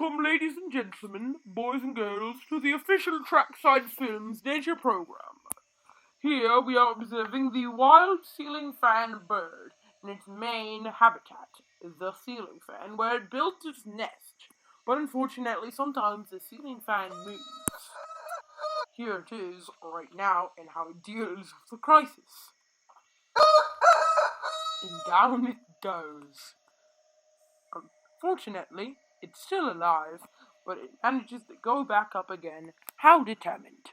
Welcome, ladies and gentlemen, boys and girls, to the official Trackside Films nature program. Here we are observing the wild ceiling fan bird in its main habitat, the ceiling fan, where it built its nest. But unfortunately, sometimes the ceiling fan moves. Here it is right now and how it deals with the crisis. And down it goes. Unfortunately, it's still alive, but it manages to go back up again. How determined?